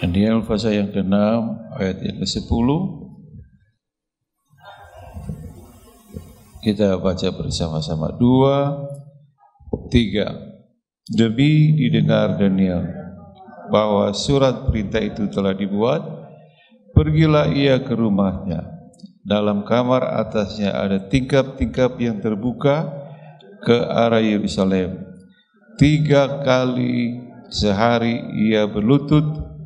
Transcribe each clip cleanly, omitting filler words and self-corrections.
Daniel pasal yang ke-6 ayat yang ke-10. Kita baca bersama-sama. 2, 3. Demi didengar Daniel bahwa surat perintah itu telah dibuat, pergilah ia ke rumahnya. Dalam kamar atasnya ada tingkap-tingkap yang terbuka ke arah Yerusalem. 3 kali sehari ia berlutut,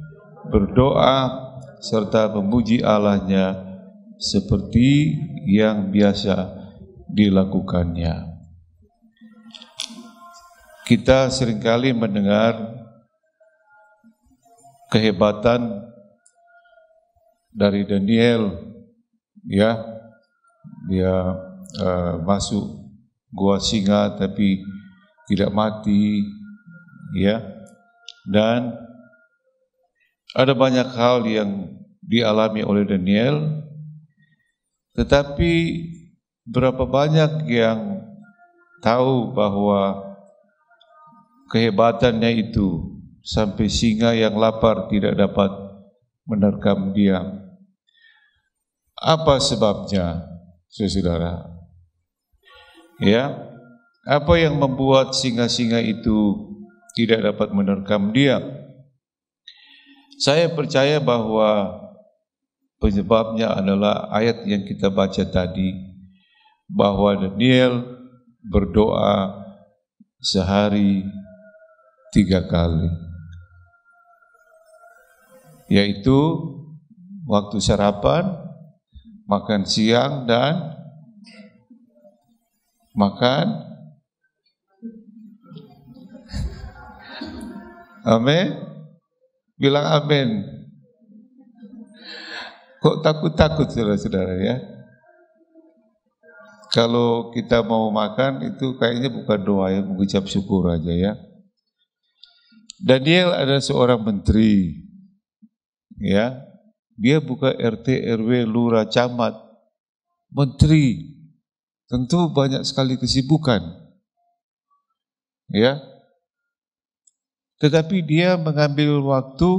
berdoa serta memuji Allahnya seperti yang biasa dilakukannya. Kita seringkali mendengar kehebatan dari Daniel, ya, dia masuk gua singa tapi tidak mati, ya, dan ada banyak hal yang dialami oleh Daniel, tetapi berapa banyak yang tahu bahwa kehebatannya itu sampai singa yang lapar tidak dapat menerkam dia. Apa sebabnya, saudara? Ya, apa yang membuat singa-singa itu tidak dapat menerkam dia? Saya percaya bahwa penyebabnya adalah ayat yang kita baca tadi, bahwa Daniel berdoa sehari 3 kali, yaitu waktu sarapan, makan siang, dan makan. Amin. Bilang amin. Kok takut-takut saudara-saudara, ya? Kalau kita mau makan itu kayaknya bukan doa, ya, mengucap syukur aja, ya. Daniel adalah seorang menteri, ya. Dia bukan RT, RW, lurah, camat, menteri. Tentu banyak sekali kesibukan, ya. Tetapi dia mengambil waktu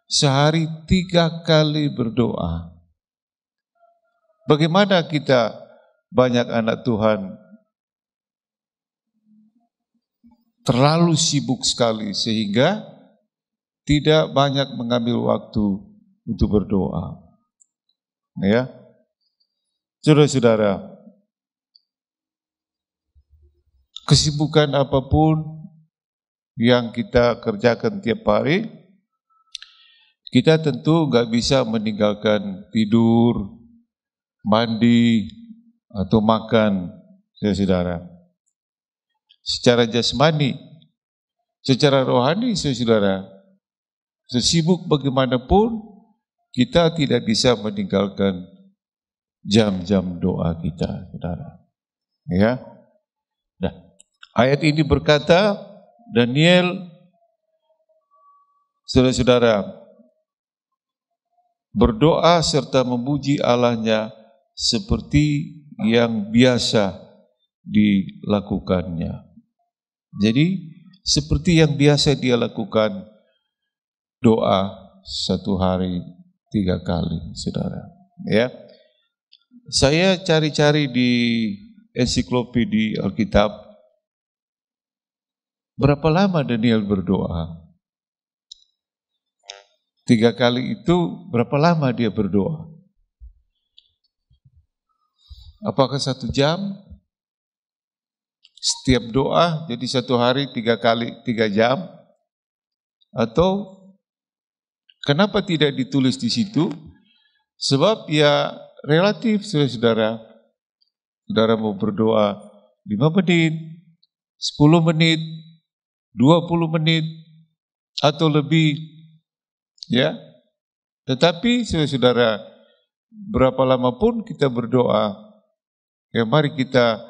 sehari 3 kali berdoa. Bagaimana kita banyak anak Tuhan terlalu sibuk sekali sehingga tidak banyak mengambil waktu untuk berdoa. Ya, saudara-saudara, kesibukan apapun yang kita kerjakan tiap hari, kita tentu gak bisa meninggalkan tidur, mandi, atau makan, saudara. Secara jasmani, secara rohani, saudara, sesibuk bagaimanapun, kita tidak bisa meninggalkan jam-jam doa kita, saudara. Ya. Nah, ayat ini berkata, Daniel, saudara-saudara, berdoa serta memuji Allahnya seperti yang biasa dilakukannya. Jadi, seperti yang biasa dia lakukan, doa 1 hari 3 kali, saudara. Ya, saya cari-cari di ensiklopedia Alkitab, berapa lama Daniel berdoa? 3 kali itu berapa lama dia berdoa? Apakah 1 jam? Setiap doa jadi 1 hari 3 kali 3 jam? Atau kenapa tidak ditulis di situ? Sebab ya relatif, saudara. Saudara mau berdoa 5 menit, 10 menit, 20 menit, atau lebih, ya. Tetapi saudara, berapa lama pun kita berdoa, ya mari kita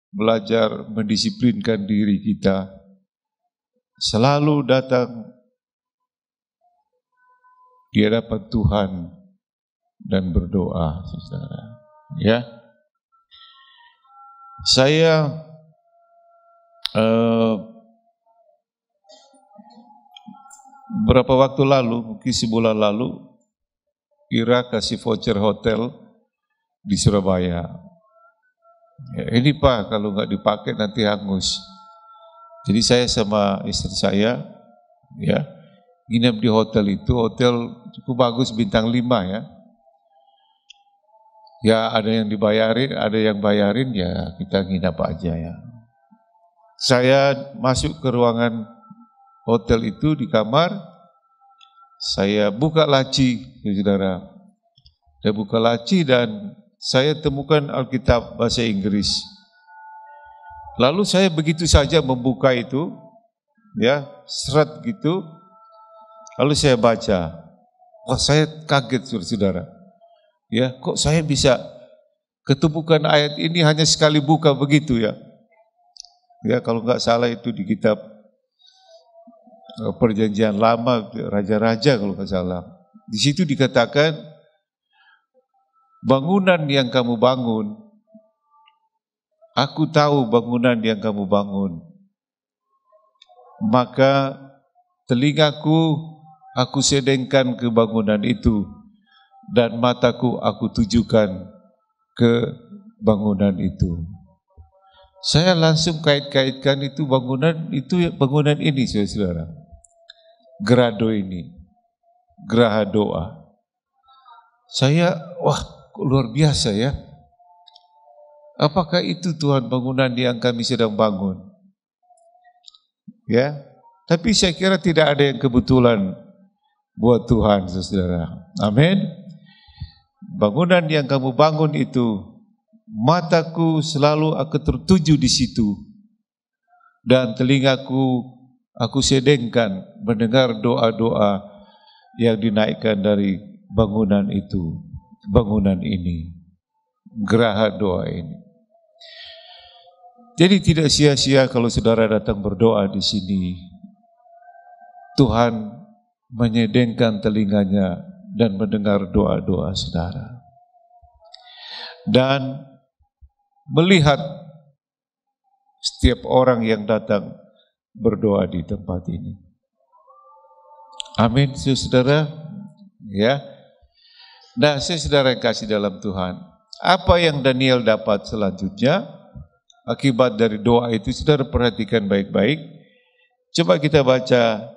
belajar mendisiplinkan diri kita, selalu datang di hadapan Tuhan dan berdoa, saudara. Ya, saya Berapa waktu lalu, mungkin sebulan lalu, Ira kasih voucher hotel di Surabaya. Ya, ini Pak, kalau nggak dipakai nanti hangus. Jadi saya sama istri saya, ya, nginep di hotel itu, hotel cukup bagus, bintang 5 ya. Ya ada yang dibayarin, ada yang bayarin, ya kita nginap aja ya. Saya masuk ke ruangan hotel itu di kamar, saya buka laci, saudara. Saya buka laci dan saya temukan Alkitab bahasa Inggris. Lalu saya begitu saja membuka itu, ya, seret gitu. Lalu saya baca. Wah, saya kaget, saudara. Ya, kok saya bisa ketemukan ayat ini hanya sekali buka begitu ya? Ya, kalau nggak salah itu di kitab Perjanjian Lama, Raja-Raja kalau nggak salah. Di situ dikatakan, bangunan yang kamu bangun, aku tahu bangunan yang kamu bangun, maka telingaku aku sedengkan ke bangunan itu, dan mataku aku tujukan ke bangunan itu. Saya langsung kait-kaitkan itu bangunan ini, saudara. Gerado ini, Geraha Doa. Saya, wah, luar biasa ya. Apakah itu Tuhan bangunan yang kami sedang bangun? Ya, tapi saya kira tidak ada yang kebetulan buat Tuhan, saudara. Amin. Bangunan yang kamu bangun itu, mataku selalu aku tertuju di situ, dan telingaku aku sedengkan mendengar doa-doa yang dinaikkan dari bangunan itu, bangunan ini, Geraha Doa ini. Jadi tidak sia-sia kalau saudara datang berdoa di sini. Tuhan menyedengkan telinganya dan mendengar doa-doa saudara. Dan melihat setiap orang yang datang berdoa di tempat ini. Amin, saudara. Ya. Nah, saudara yang kasih dalam Tuhan, apa yang Daniel dapat selanjutnya akibat dari doa itu, saudara perhatikan baik-baik. Coba kita baca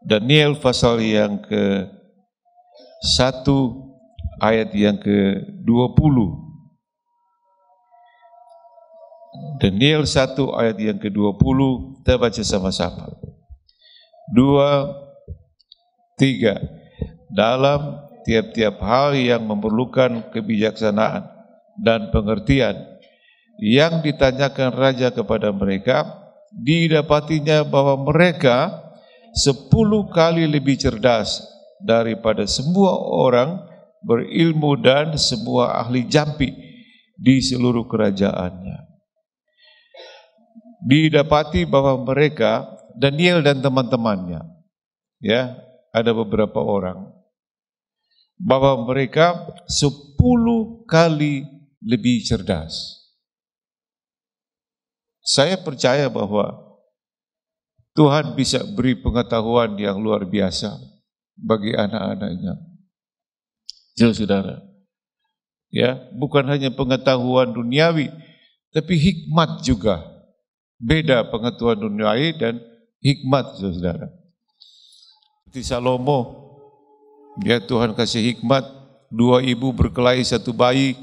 Daniel pasal yang ke-1 ayat yang ke-20. Daniel 1 ayat yang ke-20, kita baca sama-sama. 2, 3. Dalam tiap-tiap hal yang memerlukan kebijaksanaan dan pengertian yang ditanyakan raja kepada mereka, didapatinya bahwa mereka 10 kali lebih cerdas daripada semua orang berilmu dan semua ahli jampi di seluruh kerajaannya. Didapati bahwa mereka, Daniel dan teman-temannya, ya, ada beberapa orang, bahwa mereka 10 kali lebih cerdas. Saya percaya bahwa Tuhan bisa beri pengetahuan yang luar biasa bagi anak-anaknya. Saudara, ya, bukan hanya pengetahuan duniawi, tapi hikmat juga. Beda pengetahuan duniawi dan hikmat, saudara. Seperti Salomo, ya, Tuhan kasih hikmat, 2 ibu berkelahi 1 bayi,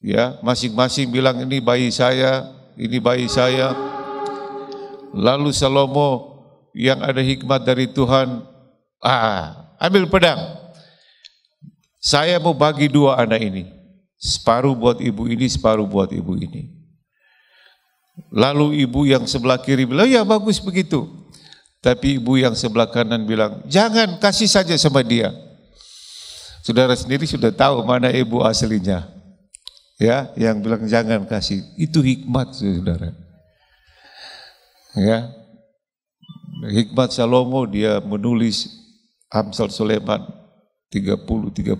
ya, masing-masing bilang ini bayi saya, ini bayi saya. Lalu Salomo yang ada hikmat dari Tuhan, ambil pedang. Saya mau bagi 2 anak ini, separuh buat ibu ini, separuh buat ibu ini. Lalu ibu yang sebelah kiri bilang, ya bagus begitu. Tapi ibu yang sebelah kanan bilang, jangan, kasih saja sama dia. Saudara sendiri sudah tahu mana ibu aslinya. Ya, yang bilang jangan kasih, itu hikmat, saudara. Ya, hikmat Salomo, dia menulis Amsal Sulaiman 30-31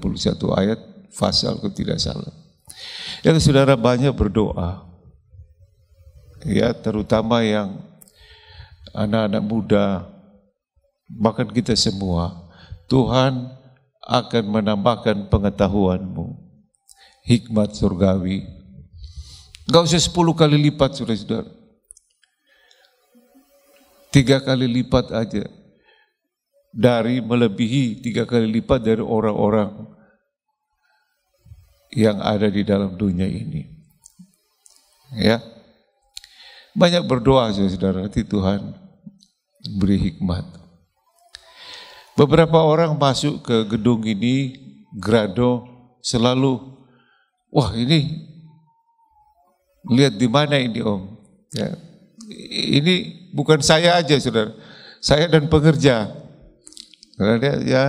ayat, pasal kalau tidak salah. Yang saudara banyak berdoa, ya, terutama yang anak-anak muda, bahkan kita semua, Tuhan akan menambahkan pengetahuanmu, hikmat surgawi. Enggak usah 10 kali lipat, saudara-saudara. 3 kali lipat aja. Melebihi 3 kali lipat dari orang-orang yang ada di dalam dunia ini. Ya. Banyak berdoa, saudara, nanti Tuhan beri hikmat. Beberapa orang masuk ke gedung ini, Grado, selalu, wah ini, lihat di mana ini Om. Ya. Ini bukan saya aja, saudara, saya dan pengerja. Karena ya,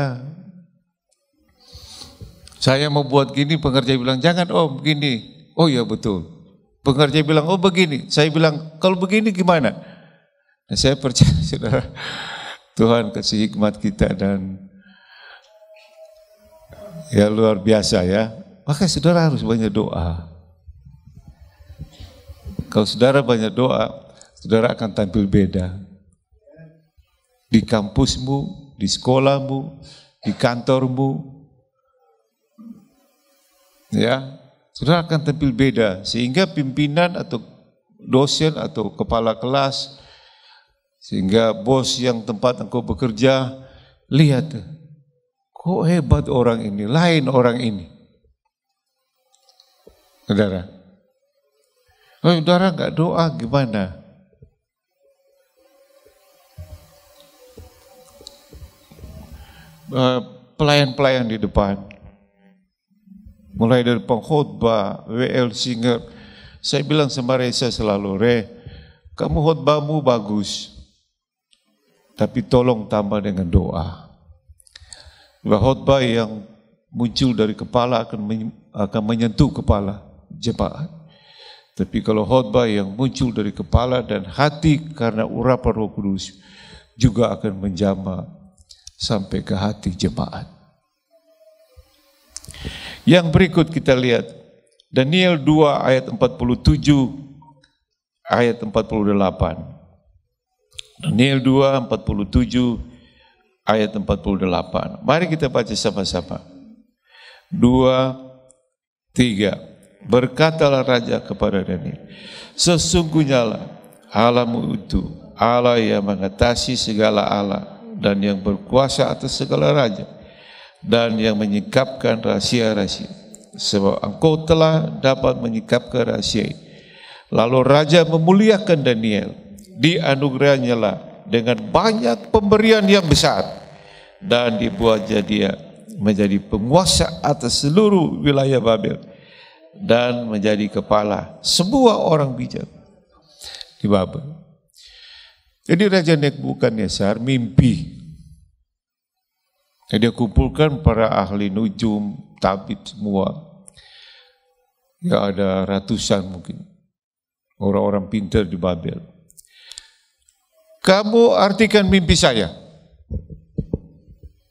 saya mau buat gini, pengerja bilang, jangan Om, begini. Oh iya betul. Pengerja bilang, oh begini. Saya bilang, kalau begini gimana? Nah, saya percaya, saudara, Tuhan kasih hikmat kita dan ya luar biasa ya. Maka saudara harus banyak doa. Kalau saudara banyak doa, saudara akan tampil beda. Di kampusmu, di sekolahmu, di kantormu. Ya, saudara akan tampil beda. Sehingga pimpinan atau dosen atau kepala kelas, sehingga bos yang tempat engkau bekerja, lihat, kok hebat orang ini, lain orang ini. Saudara, kalau saudara enggak doa gimana? Pelayan-pelayan di depan, mulai dari pengkhotbah, WL singer, saya bilang sama Reza selalu, Re, kamu khotbahmu bagus, tapi tolong tambah dengan doa. Khotbah yang muncul dari kepala akan menyentuh kepala jemaat. Tapi kalau khotbah yang muncul dari kepala dan hati karena urapan Roh Kudus juga akan menjamah sampai ke hati jemaat. Yang berikut kita lihat Daniel 2 ayat 47 ayat 48. Daniel 2 47 ayat 48. Mari kita baca sama-sama. 2 3. Berkatalah raja kepada Daniel, sesungguhnya lah Allahmu itu Allah yang mengatasi segala Allah dan yang berkuasa atas segala raja dan yang menyingkapkan rahasia-rahasia, sebab engkau telah dapat menyingkapkan rahasia ini. Lalu raja memuliakan Daniel, dianugerahnya lah dengan banyak pemberian yang besar, dan dibuatnya dia menjadi penguasa atas seluruh wilayah Babel dan menjadi kepala semua orang bijak di Babel. Jadi Raja Nebukadnezar mimpi. Dia kumpulkan para ahli nujum, tabib semua. Ya ada ratusan mungkin orang-orang pintar di Babel. Kamu artikan mimpi saya.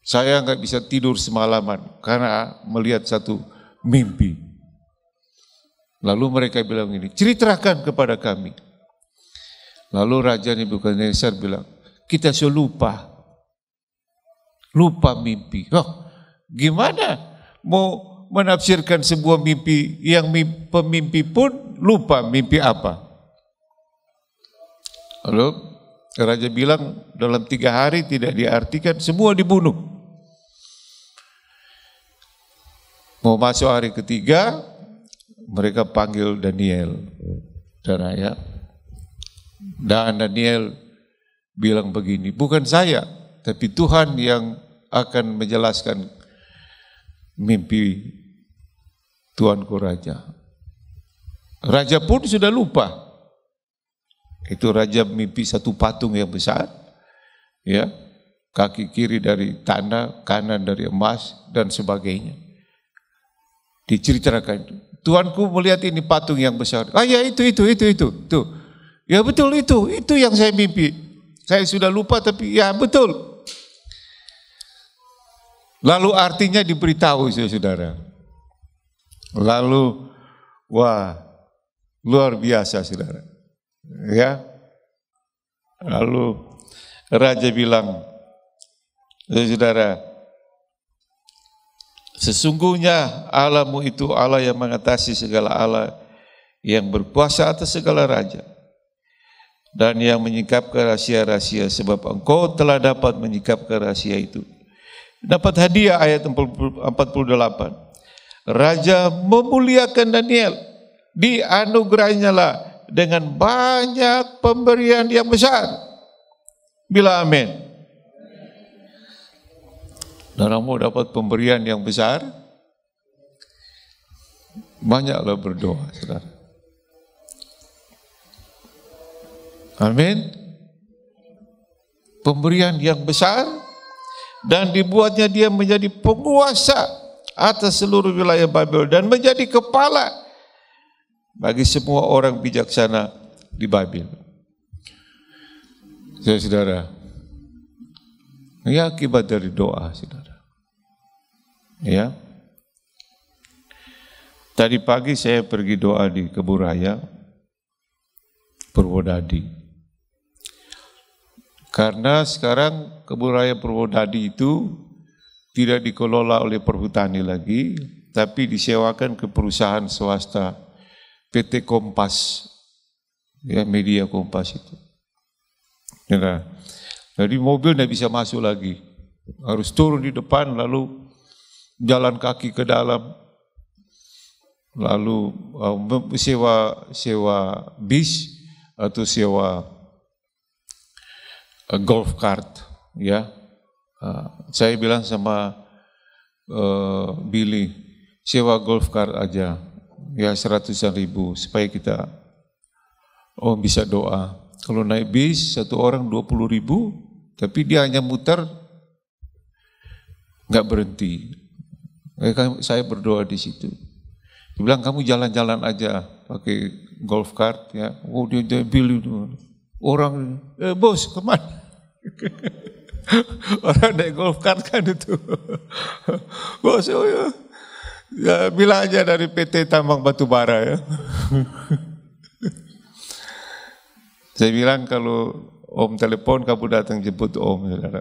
Saya enggak bisa tidur semalaman karena melihat satu mimpi. Lalu mereka bilang ini, ceritakan kepada kami. Lalu Raja Nebukadnezar bilang, kita sudah lupa mimpi. Oh, gimana mau menafsirkan sebuah mimpi yang pemimpi pun lupa mimpi apa? Lalu Raja bilang dalam 3 hari tidak diartikan, semua dibunuh. Mau masuk hari ketiga, mereka panggil Daniel dan ayah. Dan Daniel bilang begini, bukan saya, tapi Tuhan yang akan menjelaskan mimpi Tuanku Raja. Raja pun sudah lupa. Itu raja mimpi satu patung yang besar, ya, kaki kiri dari tanah, kanan dari emas dan sebagainya. Diceritakan, Tuanku melihat ini patung yang besar. Ah ya itu. Tuh. Ya betul itu yang saya mimpi. Saya sudah lupa tapi ya betul. Lalu artinya diberitahu saudara. Lalu wah luar biasa saudara. Ya. Lalu raja bilang, Saudara, sesungguhnya Allahmu itu Allah yang mengatasi segala Allah, yang berkuasa atas segala raja, dan yang menyingkapkan rahasia-rahasia, sebab engkau telah dapat menyingkapkan rahasia itu. Dapat hadiah ayat 48. Raja memuliakan Daniel, dianugerahinya lah dengan banyak pemberian yang besar. Bila amin. Saudaramu dapat pemberian yang besar, banyaklah berdoa, saudara. Amin. Pemberian yang besar, dan dibuatnya dia menjadi penguasa atas seluruh wilayah Babel dan menjadi kepala bagi semua orang bijaksana di Babel. Saudara, ini akibat dari doa, saudara. Ya. Tadi pagi saya pergi doa di Kebun Raya, Purwodadi. Karena sekarang Kebun Raya Purwodadi itu tidak dikelola oleh perhutani lagi, tapi disewakan ke perusahaan swasta PT Kompas, ya, media Kompas itu. Ya, jadi mobil tidak bisa masuk lagi, harus turun di depan lalu jalan kaki ke dalam, lalu sewa bis atau sewa golf cart, ya. Saya bilang sama Billy, sewa golf cart aja, ya 100.000 supaya kita bisa doa. Kalau naik bis satu orang 20.000, tapi dia hanya muter, nggak berhenti. Saya berdoa di situ. Dia bilang kamu jalan-jalan aja pakai golf cart, ya. Oh dia Billy orang, bos kemana? Orang naik golf cart kan itu. Bos, ya, bilang aja dari PT Tambang Batubara, ya. Saya bilang kalau Om telepon kamu datang jemput Om, saudara.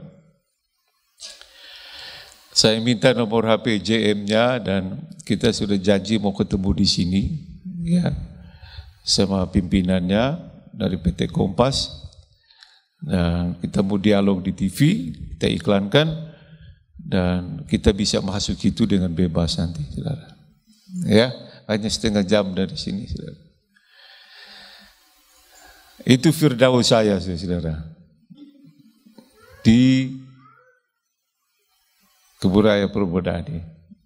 Saya minta nomor HP JM-nya dan kita sudah janji mau ketemu di sini, ya, sama pimpinannya dari PT Kompas. Dan kita mau dialog di TV, kita iklankan, dan kita bisa masuk itu dengan bebas nanti, saudara. Ya, hanya setengah jam dari sini, saudara. Itu Firdaus saya, saudara. Di Kebun Raya Purwodadi.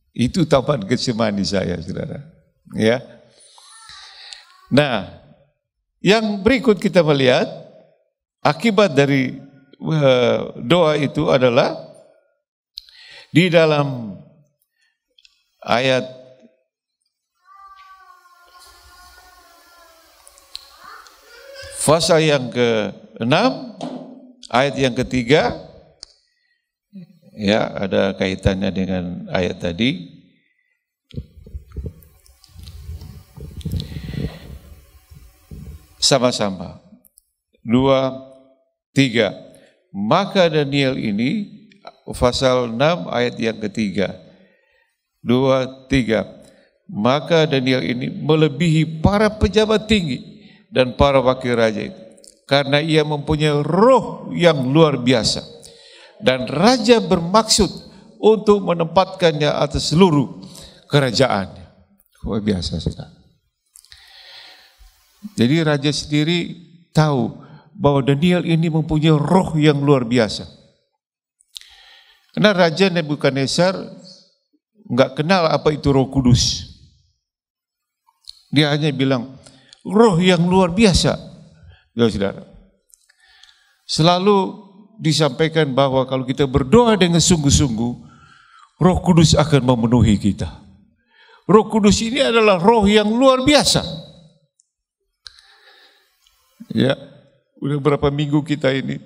Itu taman Getsemani saya, saudara. Ya. Nah, yang berikut kita melihat akibat dari doa itu adalah di dalam ayat pasal yang ke-6, ayat yang ketiga, ya, ada kaitannya dengan ayat tadi. Sama-sama. 2, 3. Maka Daniel ini, pasal 6 ayat yang ketiga. 2, 3. Maka Daniel ini melebihi para pejabat tinggi dan para wakil raja itu, karena ia mempunyai roh yang luar biasa, dan raja bermaksud untuk menempatkannya atas seluruh kerajaannya. Luar biasa, saudara. Jadi raja sendiri tahu bahwa Daniel ini mempunyai roh yang luar biasa. Karena Raja Nebukadnezar enggak kenal apa itu Roh Kudus. Dia hanya bilang roh yang luar biasa. Ya, saudara. Selalu disampaikan bahwa kalau kita berdoa dengan sungguh-sungguh, Roh Kudus akan memenuhi kita. Roh Kudus ini adalah roh yang luar biasa. Ya, udah berapa minggu kita ini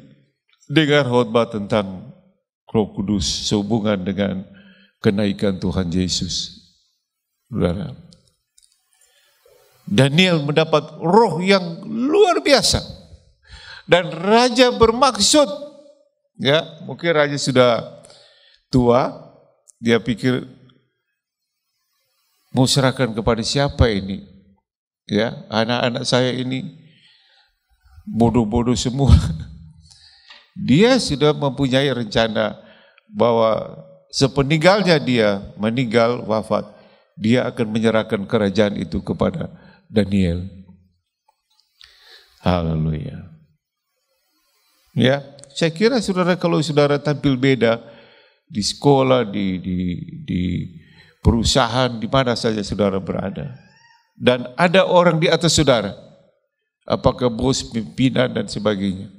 dengar khotbah tentang Roh Kudus sehubungan dengan kenaikan Tuhan Yesus. Saudara, Daniel mendapat roh yang luar biasa. Dan raja bermaksud, ya, mungkin raja sudah tua, dia pikir mau serahkan kepada siapa ini? Ya, anak-anak saya ini bodoh-bodoh semua. Dia sudah mempunyai rencana bahwa sepeninggalnya dia meninggal wafat, dia akan menyerahkan kerajaan itu kepada Daniel. Haleluya. Ya, saya kira saudara, kalau saudara tampil beda di sekolah, di perusahaan, di mana saja saudara berada, dan ada orang di atas saudara, apakah bos, pimpinan dan sebagainya,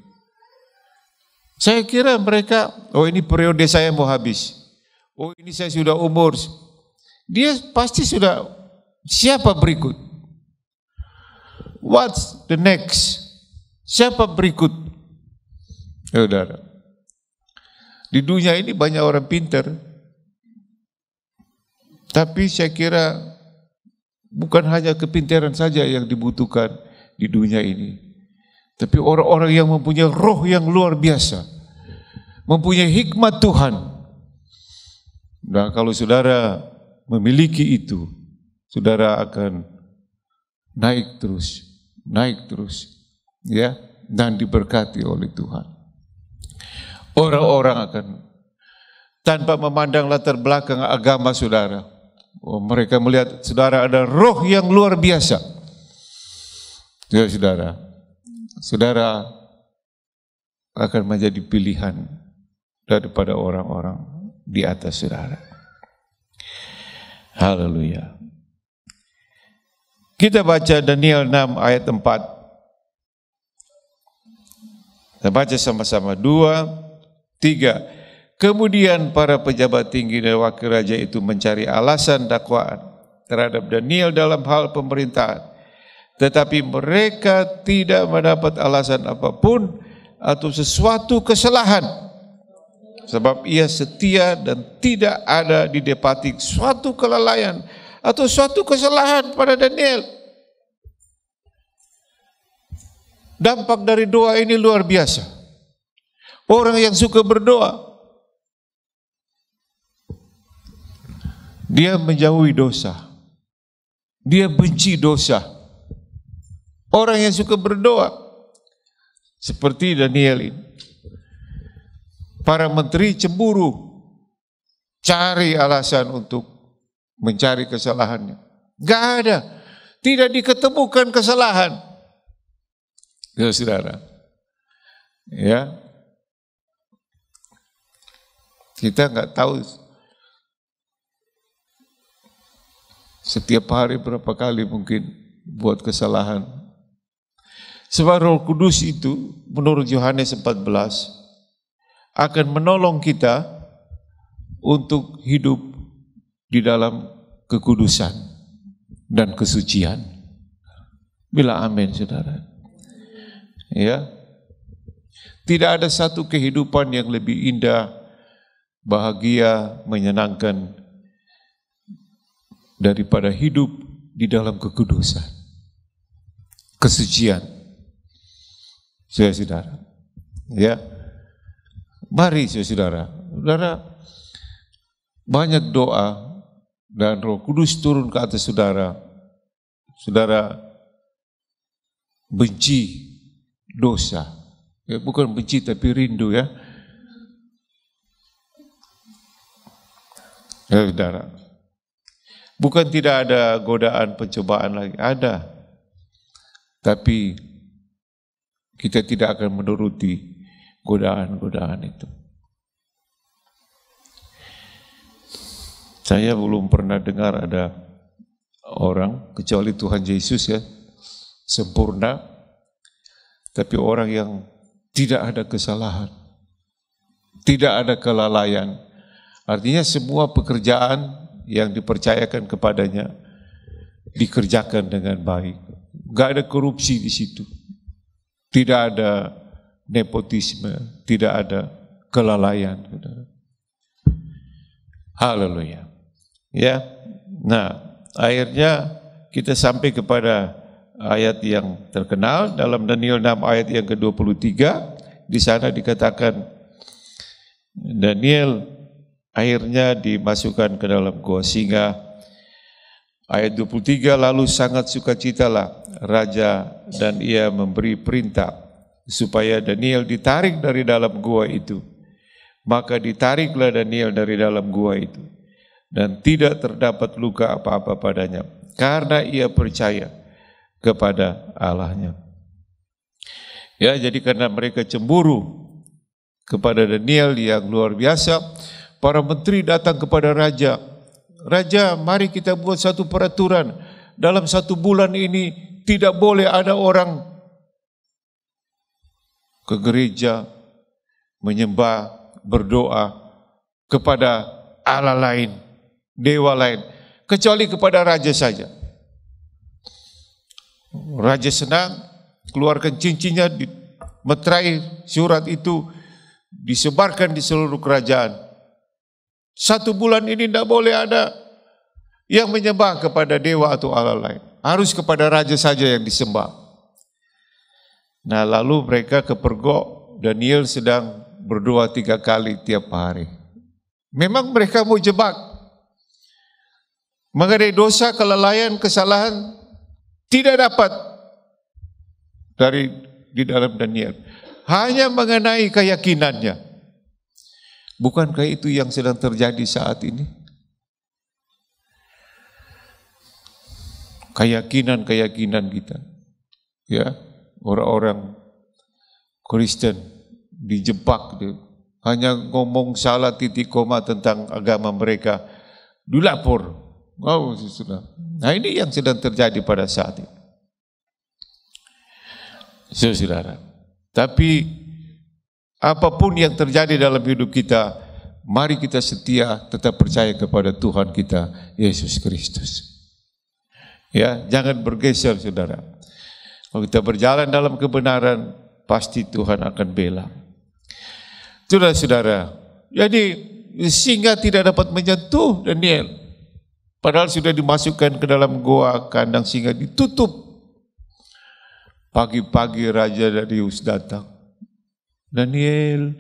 saya kira mereka, oh ini periode saya mau habis, oh ini saya sudah umur, dia pasti sudah siapa berikut, what's the next, siapa berikut. Saudara, di dunia ini banyak orang pintar, tapi saya kira bukan hanya kepintaran saja yang dibutuhkan di dunia ini, tapi orang-orang yang mempunyai roh yang luar biasa, mempunyai hikmat Tuhan. Nah, kalau saudara memiliki itu, saudara akan naik terus, ya, dan diberkati oleh Tuhan. Orang-orang akan, tanpa memandang latar belakang agama saudara, mereka melihat saudara ada roh yang luar biasa. Ya, saudara akan menjadi pilihan daripada orang-orang di atas saudara. Haleluya. Kita baca Daniel 6 ayat 4. Kita baca sama-sama, 2, 3. Kemudian para pejabat tinggi dan wakil raja itu mencari alasan dakwaan terhadap Daniel dalam hal pemerintahan, tetapi mereka tidak mendapat alasan apapun atau sesuatu kesalahan, sebab ia setia dan tidak ada didapati suatu kelalaian atau suatu kesalahan pada Daniel. Dampak dari doa ini luar biasa. Orang yang suka berdoa, dia menjauhi dosa, dia benci dosa. Orang yang suka berdoa, seperti Daniel ini, para menteri cemburu, cari alasan untuk mencari kesalahannya. Gak ada, tidak diketemukan kesalahan. Ya saudara, ya. Kita nggak tahu setiap hari berapa kali mungkin buat kesalahan. Sebab Roh Kudus itu menurut Yohanes 14 akan menolong kita untuk hidup di dalam kekudusan dan kesucian. Bila amin saudara. Ya. Tidak ada satu kehidupan yang lebih indah, bahagia, menyenangkan daripada hidup di dalam kekudusan, kesucian. Saudara, ya, mari saudara, banyak doa dan Roh Kudus turun ke atas saudara. Saudara benci dosa, ya, bukan benci tapi rindu, ya. Ya, saudara, bukan tidak ada godaan pencobaan lagi, ada. Tapi kita tidak akan menuruti godaan-godaan itu. Saya belum pernah dengar ada orang, kecuali Tuhan Yesus, ya, sempurna, tapi orang yang tidak ada kesalahan, tidak ada kelalaian. Artinya semua pekerjaan yang dipercayakan kepadanya dikerjakan dengan baik. Enggak ada korupsi di situ. Tidak ada nepotisme, tidak ada kelalaian. Haleluya. Ya. Nah, akhirnya kita sampai kepada ayat yang terkenal dalam Daniel 6 ayat yang ke-23. Di sana dikatakan Daniel akhirnya dimasukkan ke dalam gua singa. Ayat 23, lalu sangat sukacitalah raja dan ia memberi perintah supaya Daniel ditarik dari dalam gua itu. Maka ditariklah Daniel dari dalam gua itu, dan tidak terdapat luka apa-apa padanya, karena ia percaya kepada Allahnya. Ya, jadi karena mereka cemburu kepada Daniel yang luar biasa, para menteri datang kepada raja. Raja, mari kita buat satu peraturan. Dalam 1 bulan ini tidak boleh ada orang ke gereja menyembah, berdoa kepada Allah lain, dewa lain, kecuali kepada raja saja. Raja senang, keluarkan cincinnya, meterai surat itu, disebarkan di seluruh kerajaan. 1 bulan ini tidak boleh ada yang menyembah kepada dewa atau Allah lain. Harus kepada raja saja yang disembah. Nah, lalu mereka kepergok, Daniel sedang berdoa 3 kali tiap hari. Memang mereka mau jebak. Mengenai dosa, kelalaian, kesalahan tidak dapat di dalam Daniel. Hanya mengenai keyakinannya. Bukankah itu yang sedang terjadi saat ini? Keyakinan kita. Ya, orang-orang Kristen dijebak, hanya ngomong salah titik koma tentang agama mereka, dilapor. Oh, sudah. Nah, ini yang sedang terjadi pada saat ini. Saudara, tapi apapun yang terjadi dalam hidup kita, mari kita setia tetap percaya kepada Tuhan kita, Yesus Kristus. Ya, jangan bergeser, saudara. Kalau kita berjalan dalam kebenaran, pasti Tuhan akan bela. Saudara-saudara, jadi singa tidak dapat menyentuh Daniel. Padahal sudah dimasukkan ke dalam goa, kandang singa ditutup. Pagi-pagi Raja Darius datang. Daniel,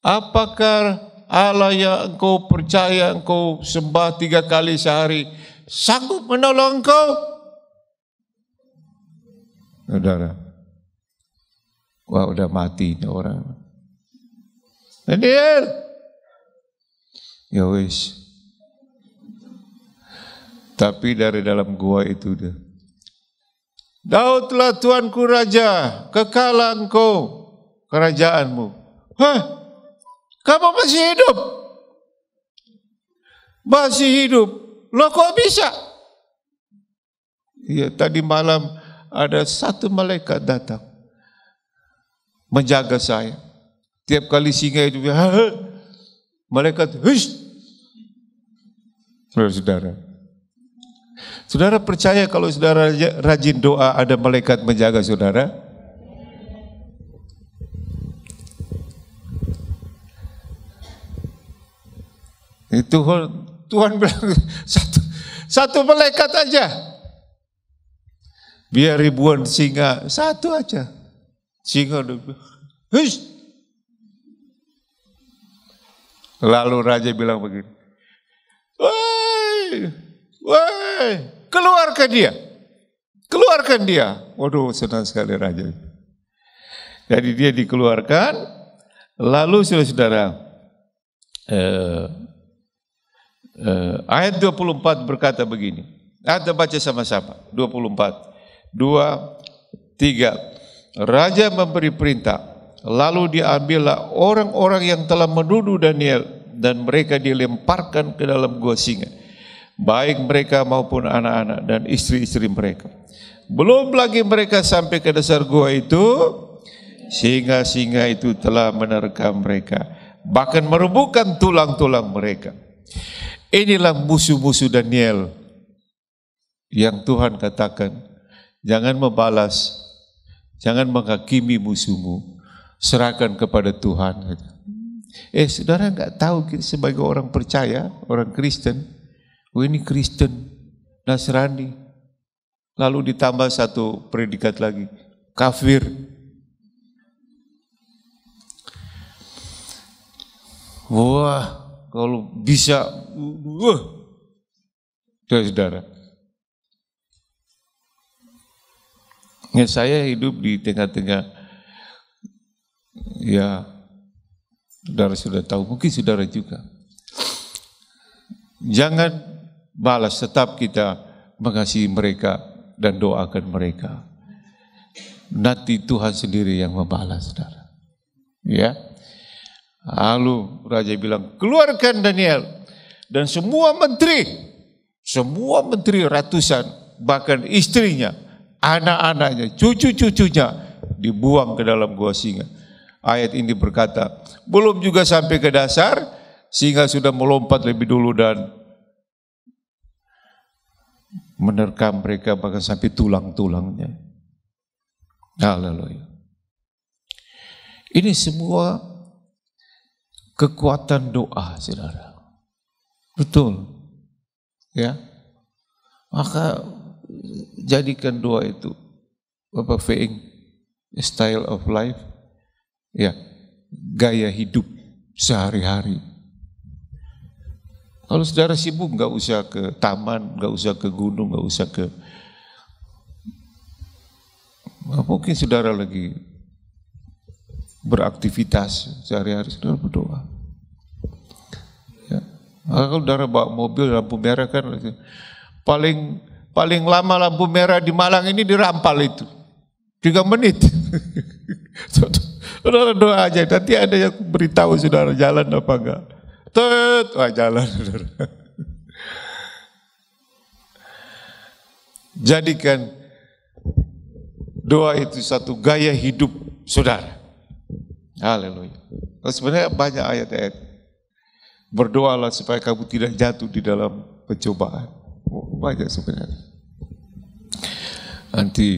apakah Allah yang engkau percaya, engkau sembah 3 kali sehari, sanggup menolong engkau? Saudara, wah, udah mati ini orang. Daniel, ya wis. Tapi dari dalam gua itu dia, Daudlah Tuanku Raja, kekalah engkau kerajaanmu. Hah? Kamu masih hidup? Masih hidup? Loh, kok bisa? Iya, tadi malam ada 1 malaikat datang menjaga saya. Tiap kali singa itu, malaikat, hush. Saudara percaya kalau saudara rajin doa ada malaikat menjaga saudara? Itu Tuhan bilang satu malaikat aja. Biar ribuan singa, 1 aja. Singa hush. Lalu raja bilang begini, woi, keluarkan dia. Waduh, senang sekali raja. Jadi dia dikeluarkan. Lalu saudara-saudara, ayat 24 berkata begini. Kita baca sama-sama. 24. 2, 3. Raja memberi perintah. Lalu diambillah orang-orang yang telah menuduh Daniel dan mereka dilemparkan ke dalam gua singa. Baik mereka maupun anak-anak dan istri-istri mereka. Belum lagi mereka sampai ke dasar gua itu, singa-singa itu telah menerkam mereka, bahkan merubuhkan tulang-tulang mereka. Inilah musuh-musuh Daniel yang Tuhan katakan, jangan membalas, jangan menghakimi musuhmu, serahkan kepada Tuhan. Saudara enggak tahu sebagai orang percaya, orang Kristen, ini Kristen, Nasrani, lalu ditambah 1 predikat lagi, kafir. Wah, kalau bisa, saudara. Ya, saya hidup di tengah-tengah, ya, saudara sudah tahu, mungkin saudara juga. Jangan balas, tetap kita mengasihi mereka dan doakan mereka. Nanti Tuhan sendiri yang membalas, saudara. Ya. Lalu raja bilang, keluarkan Daniel dan semua menteri ratusan, bahkan istrinya, anak-anaknya, cucu-cucunya dibuang ke dalam gua singa. Ayat ini berkata, belum juga sampai ke dasar, singa sudah melompat lebih dulu dan menerkam mereka bahkan sampai tulang-tulangnya. Haleluya. Ini semua kekuatan doa, saudara. Betul. Ya. Maka jadikan doa itu apa, style of life. Ya. Gaya hidup sehari-hari. Kalau saudara sibuk, nggak usah ke taman, nggak usah ke gunung, nggak usah ke, mungkin saudara lagi beraktivitas sehari-hari, saudara berdoa. Ya. Kalau saudara bawa mobil lampu merah kan, paling lama lampu merah di Malang ini dirampal itu 3 menit. Saudara doa aja, nanti ada yang beritahu saudara jalan apa enggak. Jalan, saudara. Jadikan doa itu satu gaya hidup saudara. Haleluya. Sebenarnya banyak ayat-ayat. Berdoalah supaya kamu tidak jatuh di dalam pencobaan. Banyak sebenarnya. Nanti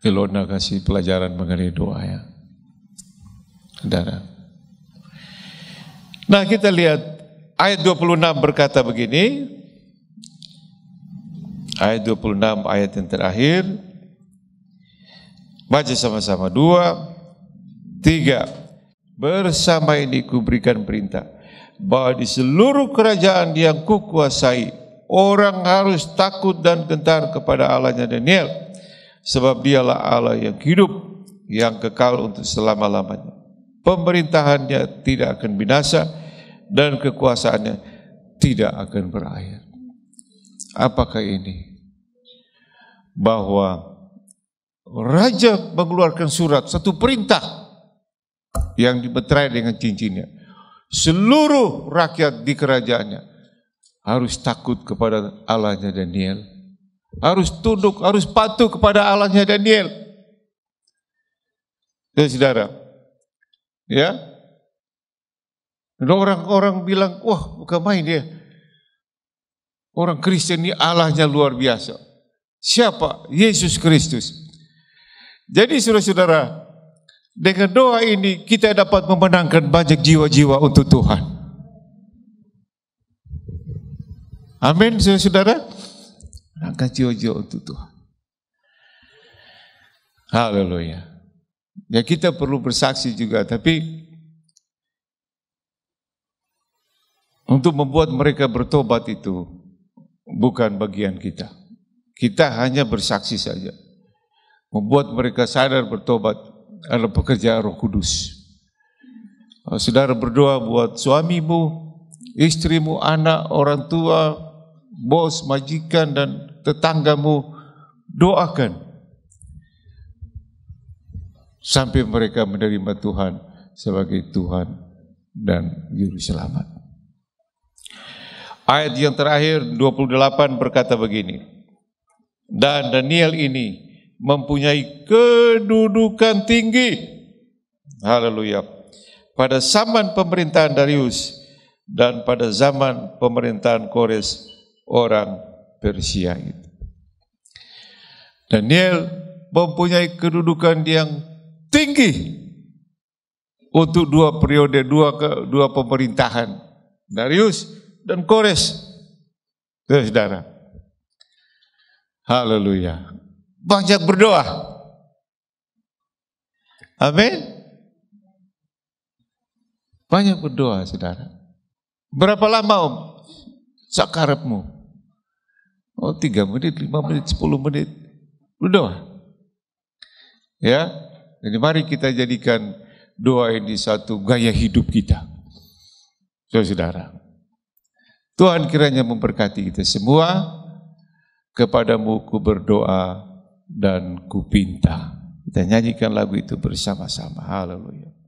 Ilona kasih pelajaran mengenai doa, ya, saudara. Nah, kita lihat ayat 26 berkata begini. Ayat 26, ayat yang terakhir. Baca sama-sama, 2, 3. Bersama ini kuberikan perintah bahwa di seluruh kerajaan yang kukuasai, orang harus takut dan gentar kepada Allahnya Daniel, sebab dialah Allah yang hidup, yang kekal untuk selama-lamanya. Pemerintahannya tidak akan binasa dan kekuasaannya tidak akan berakhir. Apakah ini? Bahwa raja mengeluarkan surat, satu perintah yang dimeterai dengan cincinnya. Seluruh rakyat di kerajaannya harus takut kepada Allahnya Daniel, harus tunduk, harus patuh kepada Allahnya Daniel. Ya, saudara, ya, dan orang-orang bilang, wah, bukan main dia. Orang Kristen ini Allahnya luar biasa. Siapa? Yesus Kristus. Jadi saudara-saudara, dengan doa ini kita dapat memenangkan banyak jiwa-jiwa untuk Tuhan. Amin, saudara-saudara. Menangkan jiwa-jiwa untuk Tuhan. Haleluya. Ya, kita perlu bersaksi juga, tapi untuk membuat mereka bertobat itu bukan bagian kita. Kita hanya bersaksi saja. Membuat mereka sadar bertobat adalah pekerjaan Roh Kudus. Saudara berdoa buat suamimu, istrimu, anak, orang tua, bos, majikan, dan tetanggamu, doakan sampai mereka menerima Tuhan sebagai Tuhan dan Juru Selamat. Ayat yang terakhir 28 berkata begini, dan Daniel ini mempunyai kedudukan tinggi, haleluya, pada zaman pemerintahan Darius dan pada zaman pemerintahan Kores orang Persia itu. Daniel mempunyai kedudukan yang tinggi untuk 2 periode, dua pemerintahan Darius dan Kores. Saudara, haleluya. Banyak berdoa. Amin. Banyak berdoa, saudara. Berapa lama om? Sakarepmu. Oh 3 menit, 5 menit, 10 menit. Berdoa. Ya, jadi mari kita jadikan doa ini satu gaya hidup kita. Saudara. Tuhan kiranya memberkati kita semua. Kepadamu ku berdoa dan ku pinta. Kita nyanyikan lagu itu bersama-sama. Haleluya.